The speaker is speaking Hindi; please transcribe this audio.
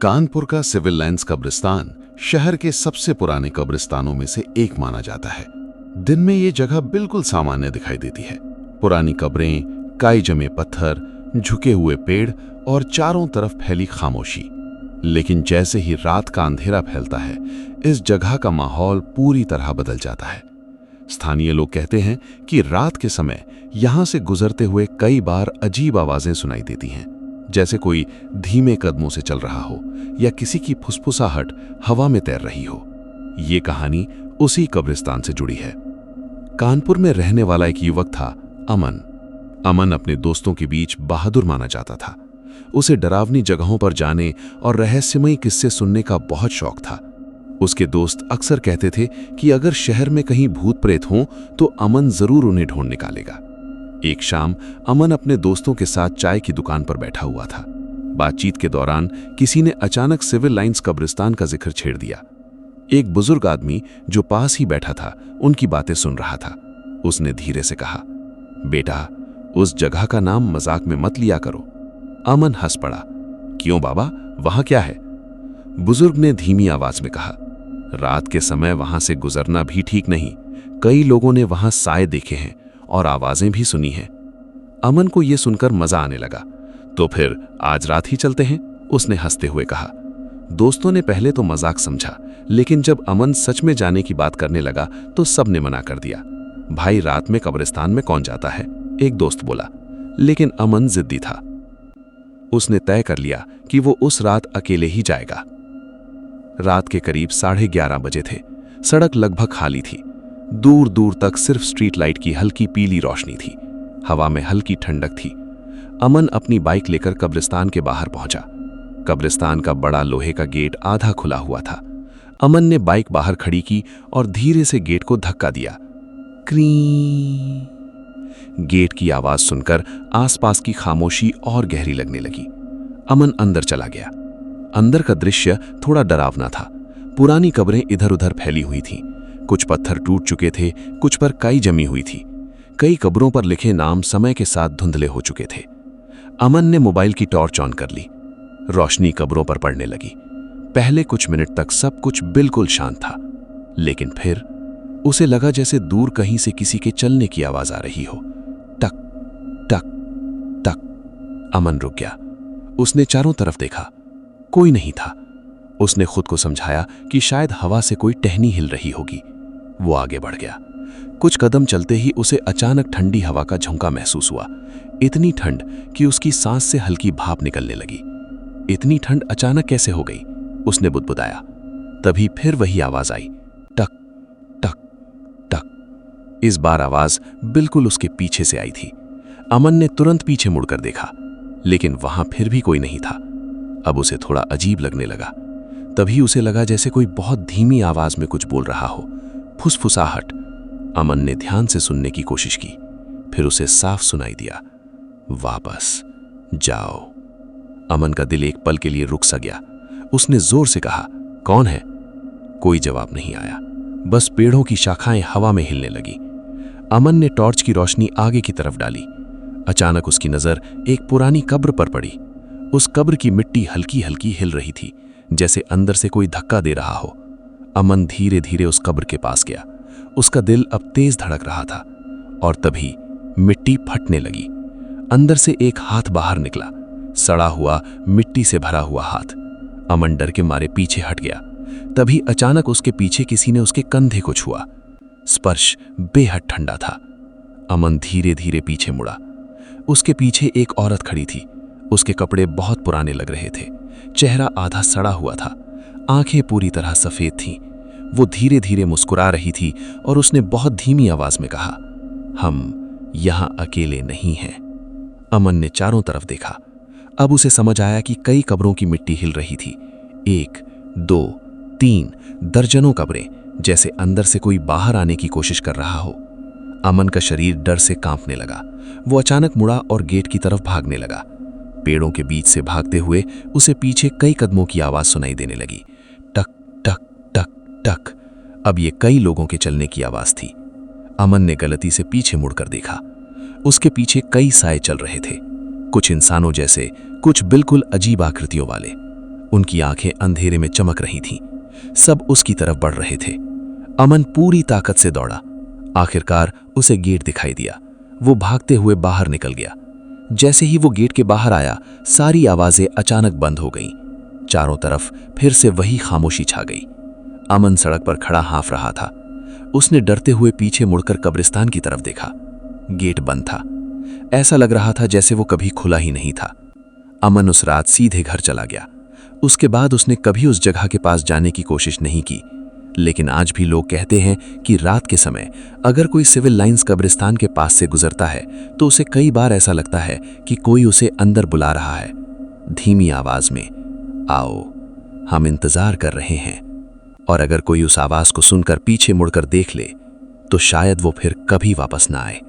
कानपुर का सिविल लाइंस कब्रिस्तान शहर के सबसे पुराने कब्रिस्तानों में से एक माना जाता है। दिन में ये जगह बिल्कुल सामान्य दिखाई देती है। पुरानी कब्रें, काई जमे पत्थर, झुके हुए पेड़ और चारों तरफ फैली खामोशी। लेकिन जैसे ही रात का अंधेरा फैलता है, इस जगह का माहौल पूरी तरह बदल जाता है। स्थानीय लोग कहते हैं कि रात के समय यहां से गुजरते हुए कई बार अजीब आवाजें सुनाई देती हैं, जैसे कोई धीमे कदमों से चल रहा हो या किसी की फुसफुसाहट हवा में तैर रही हो। ये कहानी उसी कब्रिस्तान से जुड़ी है। कानपुर में रहने वाला एक युवक था, अमन। अमन अपने दोस्तों के बीच बहादुर माना जाता था। उसे डरावनी जगहों पर जाने और रहस्यमयी किस्से सुनने का बहुत शौक था। उसके दोस्त अक्सर कहते थे कि अगर शहर में कहीं भूत प्रेत हों तो अमन जरूर उन्हें ढूंढ निकालेगा। एक शाम अमन अपने दोस्तों के साथ चाय की दुकान पर बैठा हुआ था। बातचीत के दौरान किसी ने अचानक सिविल लाइंस कब्रिस्तान का जिक्र छेड़ दिया। एक बुजुर्ग आदमी जो पास ही बैठा था उनकी बातें सुन रहा था। उसने धीरे से कहा, बेटा, उस जगह का नाम मजाक में मत लिया करो। अमन हंस पड़ा। क्यों बाबा, वहां क्या है? बुजुर्ग ने धीमी आवाज में कहा, रात के समय वहां से गुजरना भी ठीक नहीं। कई लोगों ने वहां साए देखे हैं और आवाजें भी सुनी हैं। अमन को यह सुनकर मजा आने लगा। तो फिर आज रात ही चलते हैं, उसने हंसते हुए कहा। दोस्तों ने पहले तो मजाक समझा, लेकिन जब अमन सच में जाने की बात करने लगा तो सबने मना कर दिया। भाई, रात में कब्रिस्तान में कौन जाता है? एक दोस्त बोला। लेकिन अमन जिद्दी था। उसने तय कर लिया कि वो उस रात अकेले ही जाएगा। रात के करीब 11:30 बजे थे। सड़क लगभग खाली थी। दूर दूर तक सिर्फ स्ट्रीट लाइट की हल्की पीली रोशनी थी। हवा में हल्की ठंडक थी। अमन अपनी बाइक लेकर कब्रिस्तान के बाहर पहुंचा। कब्रिस्तान का बड़ा लोहे का गेट आधा खुला हुआ था। अमन ने बाइक बाहर खड़ी की और धीरे से गेट को धक्का दिया। क्री। गेट की आवाज सुनकर आसपास की खामोशी और गहरी लगने लगी। अमन अंदर चला गया। अंदर का दृश्य थोड़ा डरावना था। पुरानी कब्रें इधर उधर फैली हुई थीं। कुछ पत्थर टूट चुके थे, कुछ पर काई जमी हुई थी। कई कब्रों पर लिखे नाम समय के साथ धुंधले हो चुके थे। अमन ने मोबाइल की टॉर्च ऑन कर ली। रोशनी कब्रों पर पड़ने लगी। पहले कुछ मिनट तक सब कुछ बिल्कुल शांत था, लेकिन फिर उसे लगा जैसे दूर कहीं से किसी के चलने की आवाज आ रही हो। टक टक टक। अमन रुक गया। उसने चारों तरफ देखा। कोई नहीं था। उसने खुद को समझाया कि शायद हवा से कोई टहनी हिल रही होगी। वो आगे बढ़ गया। कुछ कदम चलते ही उसे अचानक ठंडी हवा का झोंका महसूस हुआ। इतनी ठंड कि उसकी सांस से हल्की भाप निकलने लगी। इतनी ठंड अचानक कैसे हो गई? उसने बुदबुदाया। तभी फिर वही आवाज आई, टक टक टक। इस बार आवाज बिल्कुल उसके पीछे से आई थी। अमन ने तुरंत पीछे मुड़कर देखा, लेकिन वहां फिर भी कोई नहीं था। अब उसे थोड़ा अजीब लगने लगा। तभी उसे लगा जैसे कोई बहुत धीमी आवाज में कुछ बोल रहा हो, फुसफुसाहट। अमन ने ध्यान से सुनने की कोशिश की। फिर उसे साफ सुनाई दिया, वापस जाओ। अमन का दिल एक पल के लिए रुक सा गया। उसने जोर से कहा, कौन है? कोई जवाब नहीं आया। बस पेड़ों की शाखाएं हवा में हिलने लगी। अमन ने टॉर्च की रोशनी आगे की तरफ डाली। अचानक उसकी नजर एक पुरानी कब्र पर पड़ी। उस कब्र की मिट्टी हल्की हल्की हिल रही थी, जैसे अंदर से कोई धक्का दे रहा हो। अमन धीरे धीरे उस कब्र के पास गया। उसका दिल अब तेज धड़क रहा था। और तभी मिट्टी फटने लगी। अंदर से एक हाथ बाहर निकला, सड़ा हुआ, मिट्टी से भरा हुआ हाथ। अमन डर के मारे पीछे हट गया। तभी अचानक उसके पीछे किसी ने उसके कंधे को छुआ। स्पर्श बेहद ठंडा था। अमन धीरे धीरे पीछे मुड़ा। उसके पीछे एक औरत खड़ी थी। उसके कपड़े बहुत पुराने लग रहे थे। चेहरा आधा सड़ा हुआ था। आंखें पूरी तरह सफेद थीं। वो धीरे धीरे मुस्कुरा रही थी और उसने बहुत धीमी आवाज में कहा, हम यहां अकेले नहीं हैं। अमन ने चारों तरफ देखा। अब उसे समझ आया कि कई कब्रों की मिट्टी हिल रही थी। 1, 2, 3 दर्जनों कब्रें, जैसे अंदर से कोई बाहर आने की कोशिश कर रहा हो। अमन का शरीर डर से कांपने लगा। वो अचानक मुड़ा और गेट की तरफ भागने लगा। पेड़ों के बीच से भागते हुए उसे पीछे कई कदमों की आवाज सुनाई देने लगी, टक टक टक टक। अब ये कई लोगों के चलने की आवाज थी। अमन ने गलती से पीछे मुड़कर देखा। उसके पीछे कई साए चल रहे थे, कुछ इंसानों जैसे, कुछ बिल्कुल अजीब आकृतियों वाले। उनकी आंखें अंधेरे में चमक रही थीं। सब उसकी तरफ बढ़ रहे थे। अमन पूरी ताकत से दौड़ा। आखिरकार उसे गेट दिखाई दिया। वो भागते हुए बाहर निकल गया। जैसे ही वो गेट के बाहर आया, सारी आवाजें अचानक बंद हो गईं। चारों तरफ फिर से वही खामोशी छा गई। अमन सड़क पर खड़ा हाँफ रहा था। उसने डरते हुए पीछे मुड़कर कब्रिस्तान की तरफ देखा। गेट बंद था। ऐसा लग रहा था जैसे वो कभी खुला ही नहीं था। अमन उस रात सीधे घर चला गया। उसके बाद उसने कभी उस जगह के पास जाने की कोशिश नहीं की। लेकिन आज भी लोग कहते हैं कि रात के समय अगर कोई सिविल लाइंस कब्रिस्तान के पास से गुजरता है तो उसे कई बार ऐसा लगता है कि कोई उसे अंदर बुला रहा है, धीमी आवाज में, आओ, हम इंतजार कर रहे हैं। और अगर कोई उस आवाज को सुनकर पीछे मुड़कर देख ले तो शायद वो फिर कभी वापस ना आए।